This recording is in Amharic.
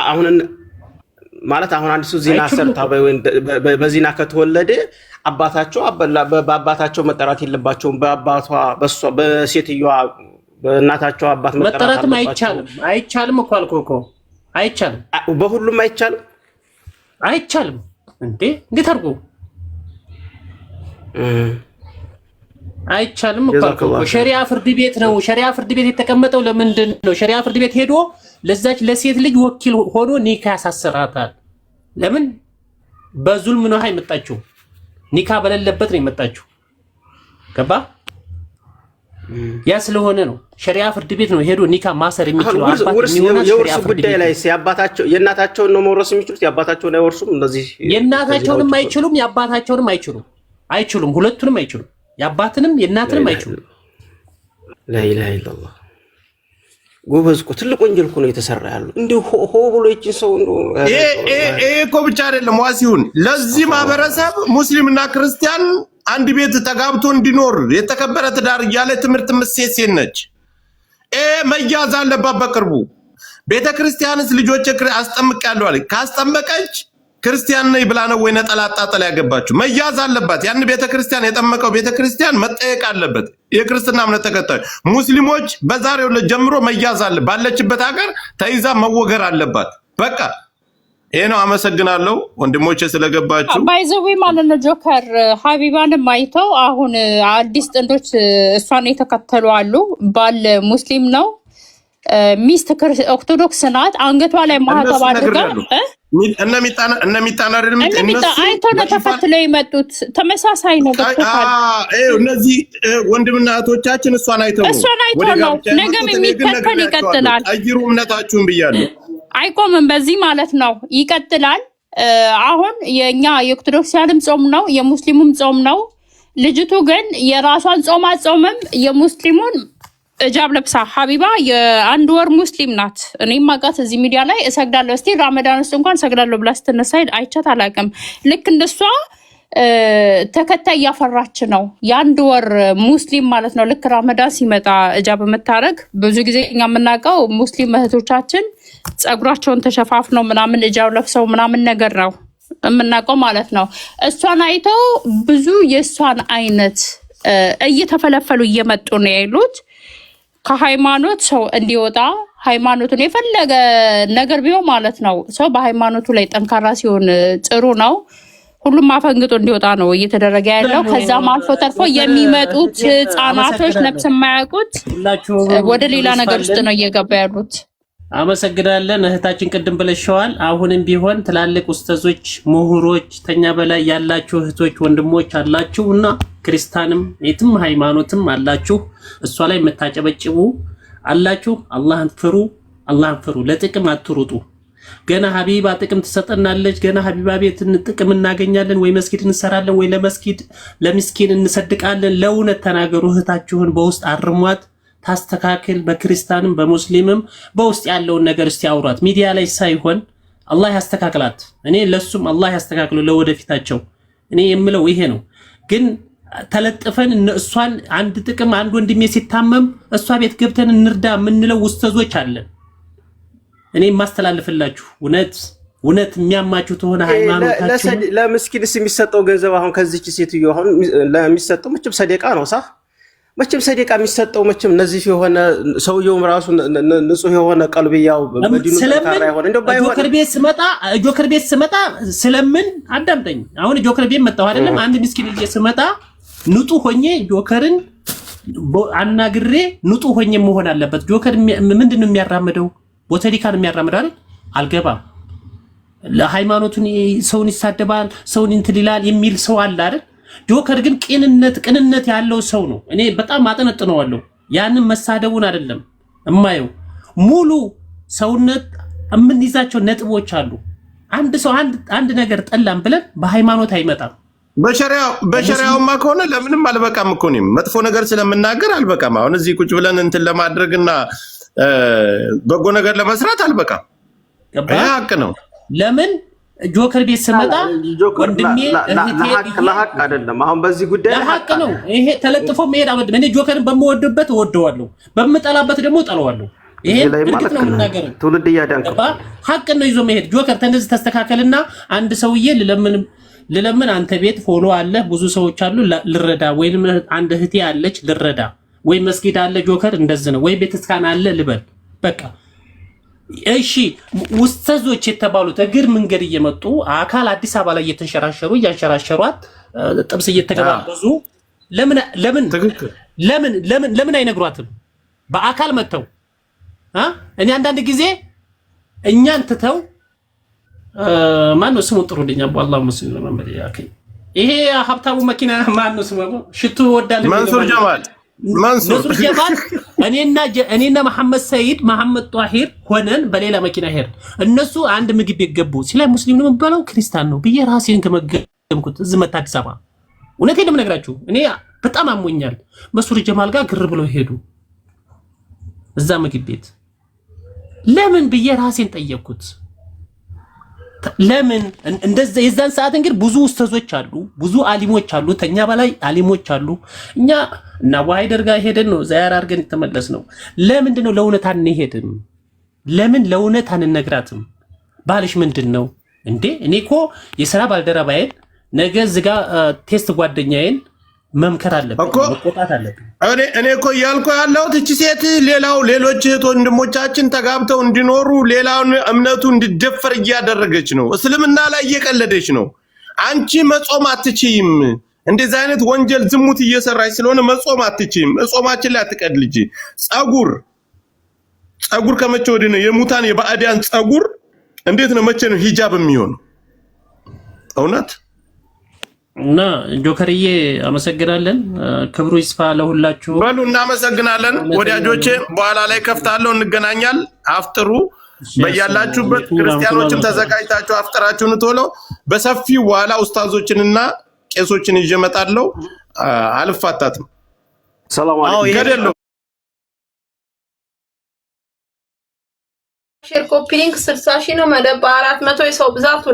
አሁን ማለት አሁን አንድ ሰው ዚና ሰርታ በዚና ከተወለደ አባታቸው በአባታቸው መጠራት የለባቸውም። በአባቷ በሷ በሴትዮዋ በእናታቸው አባት መጠራትም አይቻልም እኮ አልኩህ እኮ አይቻልም። በሁሉም አይቻልም እንዴ እንዴት አድርጎ አይቻልም እኮ አልኩህ እኮ። ሸሪዓ ፍርድ ቤት ነው። ሸሪዓ ፍርድ ቤት የተቀመጠው ለምንድን ነው? ሸሪዓ ፍርድ ቤት ሄዶ ለዛች ለሴት ልጅ ወኪል ሆኖ ኒካ ያሳስራታል። ለምን በዙልም ነው የመጣችው? ኒካ በሌለበት ነው የመጣችው። ገባ? ያ ስለሆነ ነው ሸሪዓ ፍርድ ቤት ነው ሄዶ ኒካ ማሰር የሚችለው። የውርስ ጉዳይ ላይ የአባታቸው የእናታቸውን ነው መውረስ የሚችሉት፣ የአባታቸውን አይወርሱም። እንደዚህ የእናታቸውንም አይችሉም የአባታቸውንም አይችሉም። ሁለቱንም አይችሉም። የአባትንም የእናትንም አይችሉም። ላኢላሃ ኢላላህ ጎበዝ እኮ ትልቅ ወንጀል እኮ ነው የተሰራ ያለው። እንዲሁ ሆ ብሎ እቺ ሰው እኮ ብቻ አይደለም ዋሲሁን ለዚህ ማህበረሰብ ሙስሊምና ክርስቲያን አንድ ቤት ተጋብቶ እንዲኖር የተከበረ ትዳር እያለ ትምህርት መስሴት ነች። መያዝ አለባት በቅርቡ። ቤተክርስቲያንስ ልጆች አስጠምቃለሁ አለ። ካስጠመቀች ክርስቲያን ነኝ ብላ ነው ወይ ነጠላ አጣጣል ያገባችሁ? መያዝ አለባት። ያን ቤተክርስቲያን የጠመቀው ቤተክርስቲያን መጠየቅ አለበት። የክርስትና እምነት ተከታይ ሙስሊሞች በዛሬው ዕለት ጀምሮ መያዝ አለ። ባለችበት ሀገር ተይዛ መወገር አለባት። በቃ ይሄ ነው። አመሰግናለሁ ወንድሞቼ ስለገባችሁ። ባይዘዌ ማለት ነው ጆከር ሀቢባንም አይተው አሁን አዲስ ጥንዶች እሷን የተከተሉ አሉ። ባል ሙስሊም ነው፣ ሚስት ኦርቶዶክስ ናት። አንገቷ ላይ ማህተብ አድርጋ እነሚጣና አይተው ነው ተከትለው የመጡት። ተመሳሳይ ነው። እነዚህ ወንድምና እህቶቻችን እሷን አይተው ነው። ነገም የሚከተል ይቀጥላል። ቀይሩ እምነታችሁን ብያለሁ። አይቆምም በዚህ ማለት ነው። ይቀጥላል። አሁን የኛ የኦርቶዶክሳንም ጾም ነው፣ የሙስሊሙም ጾም ነው። ልጅቱ ግን የራሷን ጾም አጾምም የሙስሊሙን እጃብ ለብሳ ሀቢባ የአንድ ወር ሙስሊም ናት። እኔም ማቃት እዚህ ሚዲያ ላይ እሰግዳለሁ እስቲ ረመዳን ውስጥ እንኳን እሰግዳለሁ ብላ ስትነሳ አይቻት አላውቅም። ልክ እንደሷ ተከታይ እያፈራች ነው። የአንድ ወር ሙስሊም ማለት ነው። ልክ ረመዳን ሲመጣ እጃብ የምታረግ ብዙ ጊዜ እኛ የምናውቀው ሙስሊም እህቶቻችን ጸጉራቸውን ተሸፋፍነው ምናምን እጃብ ለብሰው ምናምን ነገር ነው የምናውቀው ማለት ነው። እሷን አይተው ብዙ የእሷን አይነት እየተፈለፈሉ እየመጡ ነው ያሉት። ከሃይማኖት ሰው እንዲወጣ ሃይማኖቱን የፈለገ ነገር ቢሆን ማለት ነው ሰው በሃይማኖቱ ላይ ጠንካራ ሲሆን ጥሩ ነው። ሁሉም አፈንግጦ እንዲወጣ ነው እየተደረገ ያለው። ከዛም አልፎ ተርፎ የሚመጡት ህፃናቶች ነፍስ የማያውቁት ወደ ሌላ ነገር ውስጥ ነው እየገባ ያሉት። አመሰግናለን እህታችን፣ ቅድም ብለሽዋል። አሁንም ቢሆን ትላልቅ ኡስታዞች ምሁሮች ተኛ በላይ ያላችሁ እህቶች ወንድሞች አላችሁ እና ክርስቲያንም የትም ሃይማኖትም አላችሁ እሷ ላይ መታጨበጭቡ አላችሁ። አላህን ፍሩ፣ ለጥቅም አትሩጡ። ገና ሀቢባ ጥቅም ትሰጠናለች። ገና ሀቢባ ቤት ጥቅም እናገኛለን ወይ መስጊድ እንሰራለን ወይ ለመስጊድ ለምስኪን እንሰድቃለን። ለእውነት ተናገሩ። እህታችሁን በውስጥ አርሟት ታስተካክል። በክርስቲያንም በሙስሊምም በውስጥ ያለውን ነገር እስቲ አውሯት። ሚዲያ ላይ ሳይሆን አላህ ያስተካክላት። እኔ ለሱም አላህ ያስተካክሉ ለወደፊታቸው። እኔ የምለው ይሄ ነው። ግን ተለጥፈን እሷን አንድ ጥቅም አንድ ወንድሜ ሲታመም እሷ ቤት ገብተን እንርዳ የምንለው ኡስታዞች አለን። እኔ ማስተላልፍላችሁ እውነት የሚያማችሁ ተሆነ ሃይማኖታችሁ ለምስኪንስ የሚሰጠው ገንዘብ አሁን ከዚች ሴትዮ አሁን ለሚሰጠው መቼም ሰደቃ ነው ሳ መቼም ሰደቃ የሚሰጠው መቼም ነዚህ የሆነ ሰውየውም ራሱ ንጹህ የሆነ ቀልብያው በዲኑ ተካራ ይሆን እንደው ባይሆን ጆከር ቤት ስመጣ ስለምን አዳምጠኝ። አሁን ጆከር ቤት መጣሁ አይደለም። አንድ ምስኪን ልጅ ስመጣ ንጹህ ሆኜ ጆከርን አናግሬ ንጹህ ሆኜ መሆን አለበት። ጆከር ምንድነው የሚያራምደው? ቦተሊካን የሚያራምደው አይደል? አልገባም። ለሃይማኖቱን ሰውን ይሳደባል፣ ሰውን እንትን ይላል የሚል ሰው አለ አይደል? ጆከር ግን ቅንነት ያለው ሰው ነው። እኔ በጣም አጠነጥነዋለሁ። ያንን መሳደቡን አይደለም እማየው፣ ሙሉ ሰውነት የምንይዛቸው ነጥቦች አሉ። አንድ ሰው አንድ ነገር ጠላም ብለን በሃይማኖት አይመጣም። በሸሪያውማ ከሆነ ለምንም አልበቃም እኮ ነው። መጥፎ ነገር ስለምናገር አልበቃም። አሁን እዚህ ቁጭ ብለን እንትን ለማድረግና በጎ ነገር ለመስራት አልበቃም። ይሄ ሀቅ ነው። ለምን ጆከር ቤት ስመጣ ወንድሜ ለሀቅ አይደለም። አሁን በዚህ ጉዳይ ለሀቅ ነው። ይሄ ተለጥፎ መሄድ አመድ እኔ ጆከርን በመወድበት እወደዋለሁ፣ በመጠላበት ደግሞ እጠላዋለሁ። ይሄ እርግጥ ነው የምናገረው። ትውልድ እያዳንክ ሀቅ ነው ይዞ መሄድ። ጆከር ተነዚህ ተስተካከልና አንድ ሰውዬ ልለምን አንተ ቤት ፎሎ አለ ብዙ ሰዎች አሉ ልረዳ፣ ወይም አንድ እህቴ አለች ልረዳ፣ ወይ መስጊድ አለ ጆከር እንደዚህ ነው፣ ወይ ቤተክርስቲያን አለ ልበል። በቃ እሺ ውስተዞች የተባሉት እግር መንገድ እየመጡ አካል አዲስ አበባ ላይ እየተንሸራሸሩ እያንሸራሸሯት ጥብስ እየተገባበዙ ለምን አይነግሯትም? በአካል መተው እኔ አንዳንድ ጊዜ እኛን ትተው ማነው ስሙ ጥሩልኝ አላህ ሙስሊም መሐመድ ያከ ይሄ ሀብታሙ መኪና ማነው ስሙ ሽቱ ወዳለ መንሱር ጀማል እኔና መሐመድ ሰይድ መሐመድ ጧሂር ሆነን በሌላ መኪና ሄር እነሱ አንድ ምግብ የገቡ ሲላ ሙስሊም ነው የሚባለው ክርስቲያን ነው ብዬ ራሴን ከመገምኩት እዚህ መጣ አዲስ አበባ። እውነቴን ነው የምነግራችሁ። እኔ በጣም አሞኛል። መንሱር ጀማል ጋር ግር ብለው ሄዱ እዛ ምግብ ቤት። ለምን ብዬ ራሴን ጠየቅኩት። ለምን እንደዛ? የዛን ሰዓት እንግዲህ ብዙ ኡስታዞች አሉ፣ ብዙ አሊሞች አሉ፣ ተኛ በላይ አሊሞች አሉ። እኛ እና ዋይደር ጋር ሄደን ነው ዛያር አድርገን የተመለስ ነው። ለምንድን ነው ለእውነት አንሄድም? ለምን ለእውነት አንነግራትም? ባልሽ ምንድን ነው እንዴ? እኔ እኮ የሥራ ባልደረባዬን ነገ ዝጋ ቴስት ጓደኛዬን መምከር አለብኝ፣ መቆጣት አለብኝ። እኔ እኮ እያልኩ ያለሁት እቺ ሴት ሌሎች እህት ወንድሞቻችን ተጋብተው እንዲኖሩ ሌላውን እምነቱ እንዲደፈር እያደረገች ነው። እስልምና ላይ እየቀለደች ነው። አንቺ መጾም አትችይም። እንደዚህ አይነት ወንጀል ዝሙት እየሰራች ስለሆነ መጾም አትችይም። እጾማችን ላይ አትቀልጂ። ጸጉር ከመቼ ወዲህ ነው የሙታን የባዕዳን ጸጉር? እንዴት ነው መቼ ነው ሂጃብ የሚሆነው? እውነት እና ጆከርዬ አመሰግናለን። ክብሩ ይስፋ ለሁላችሁ። በሉ እናመሰግናለን ወዳጆቼ። በኋላ ላይ ከፍታለሁ፣ እንገናኛል። አፍጥሩ በያላችሁበት። ክርስቲያኖችም ተዘጋጅታችሁ አፍጥራችሁን ቶሎ በሰፊው በኋላ ኡስታዞችንና ቄሶችን ይዤ እመጣለሁ። አልፋታትም። ሰላም አለይኩም። ሼር ኮፒ ሊንክ 60 ሺህ ነው። መደብ 400 የሰው ብዛቱ